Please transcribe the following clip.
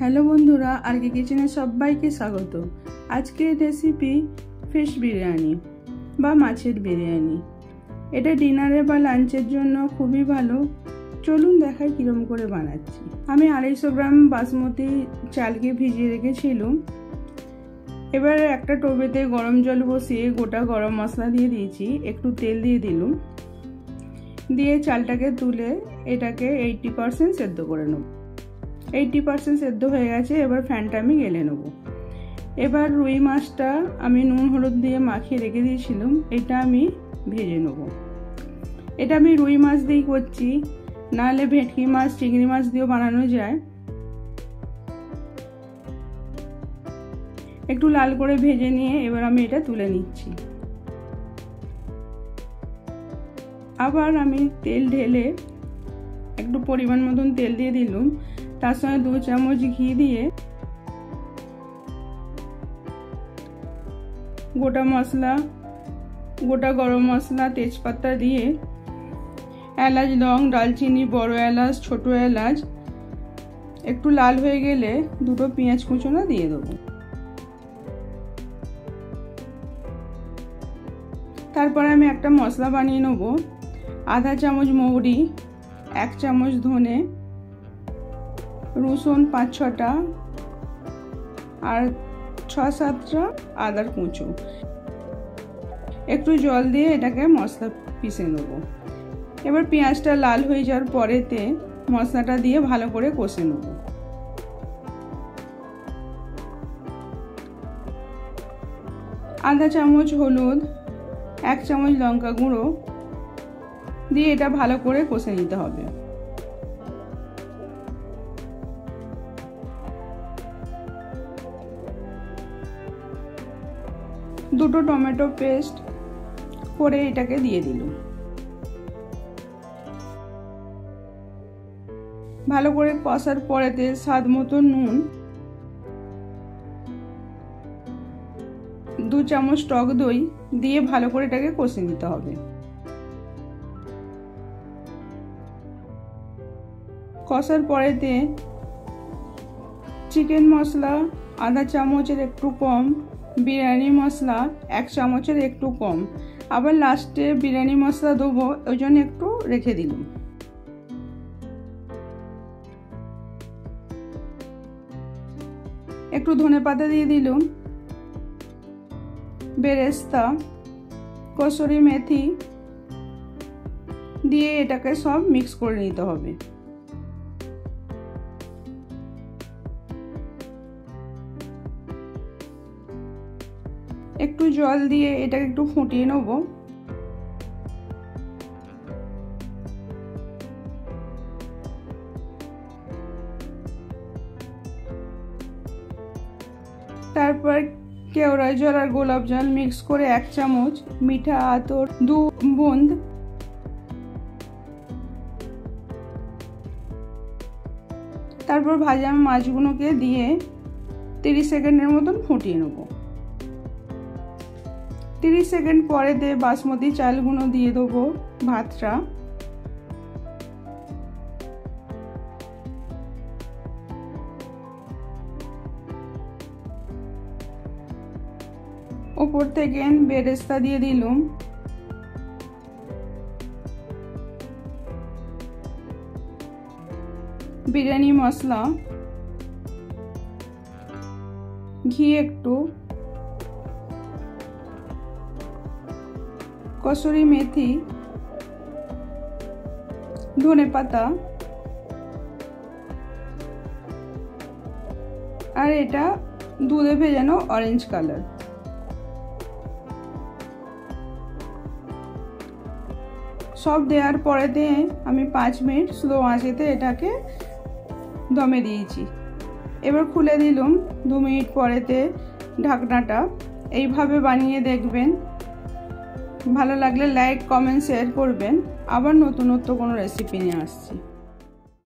Hello বন্ধুরা, আরকে কিচেনে সবাইকে স্বাগত। আজকের রেসিপি ফিশ বিরিয়ানি বা মাছের বিরিয়ানি। এটা ডিনারে বা লাঞ্চের জন্য খুবই ভালো। চলুন দেখাই কিরম করে বানাচ্ছি। আমি 250 গ্রাম বাসমতি চালকে ভিজিয়ে রেখেছিলাম। এবার একটা টোবেতে গরম জল বসিয়ে গোটা গরম মশলা দিয়ে দিয়েছি, একটু তেল দিয়ে দিলাম, দিয়ে চালটাকে তুলে এটাকে 80% সেদ্ধ করে নেব। 80% সেদ্ধ হয়ে গেছে। এবার ফ্যানটা আমি গেলে নেব। এবার রুই মাছটা আমি নুন হলুদ দিয়ে মাখিয়ে রেখে দিয়েছিলাম, এটা আমি ভেজে নেব। এটা আমি রুই মাছ দিয়েই করছি, নাহলে ভেটকি মাছ চিংড়ি মাছ দিয়েও বানানো যায়। একটু লাল করে ভেজে নিয়ে এবার আমি এটা তুলে নিচ্ছি। আবার আমি তেল ঢেলে একটু পরিমাণ মতন তেল দিয়ে দিলাম, তার সঙ্গে 2 চামচ ঘি দিয়ে গোটা মশলা, গোটা গরম মশলা, তেজপাতা দিয়ে এলাচ, লং, দালচিনি, বড় এলাচ, ছোট এলাচ একটু লাল হয়ে গেলে 2টো পেঁয়াজ কুচোনো দিয়ে দেবো। তারপরে আমি একটা মশলা বানিয়ে নেব। আধা চামচ মৌরি, 1 চামচ ধনে, রসুন 5-6টা আর 6-7টা আদার কুচো। একটু জল দিয়ে এটাকে মশলা পিষে নেব। এবার পেঁয়াজটা লাল হয়ে যাওয়ার পরেতে মশলাটা দিয়ে ভালো করে কষে নেব। আধা চামচ হলুদ, 1 চামচ লঙ্কা গুঁড়ো দিয়ে এটা ভালো করে কষে নিতে হবে। দুটো টমেটো পেস্ট করে এটাকে দিয়ে দিলাম। ভালো করে কষার পরেতে স্বাদ মতো নুন, 2 চামচ টক দই দিয়ে ভালো করে এটাকে কষে নিতে হবে। কষার পরেতে চিকেন মশলা আধা চামচের একটু কম, বিরিয়ানি মশলা 1 চামচের একটু কম, আবার লাস্টে বিরিয়ানি মশলা দেবো, ওই জন্য একটু রেখে দিলাম। একটু ধনেপাতা দিয়ে দিলাম, বেরেস্তা, কসুরি মেথি দিয়ে এটাকে সব মিক্স করে নিতে হবে। একটু জল দিয়ে এটাকে একটু ফুটিয়ে নেব। তারপর কেওড়া জল আর গোলাপ জল মিক্স করে 1 চামচ, মিঠা আতর 2 বুঁদ, তারপর ভাজা মাছগুলোকে দিয়ে 30 সেকেন্ডের মতন ফুটিয়ে নেব। 30 সেকেন্ড পরে দিয়ে বাসমতি চালগুলো দিয়ে দেবো, ভাতটা উপর থেকে বেরেস্তা দিয়ে দিলাম, বিরিয়ানি মশলা, ঘি একটু, কসুরি মেথি, ধনেপাতা আর এটা দুধে ভেজানো অরেঞ্জ কালার। সব দেওয়ার পরেতে আমি 5 মিনিট স্লো আঁচেতে এটাকে দমে দিয়েছি। এবার খুলে দিলাম 2 মিনিট পরেতে ঢাকনাটা। এইভাবে বানিয়ে দেখবেন। ভালো লাগলে লাইক, কমেন্ট, শেয়ার করবেন। আবার নতুনত্ব কোনো রেসিপি নিয়ে আসছি।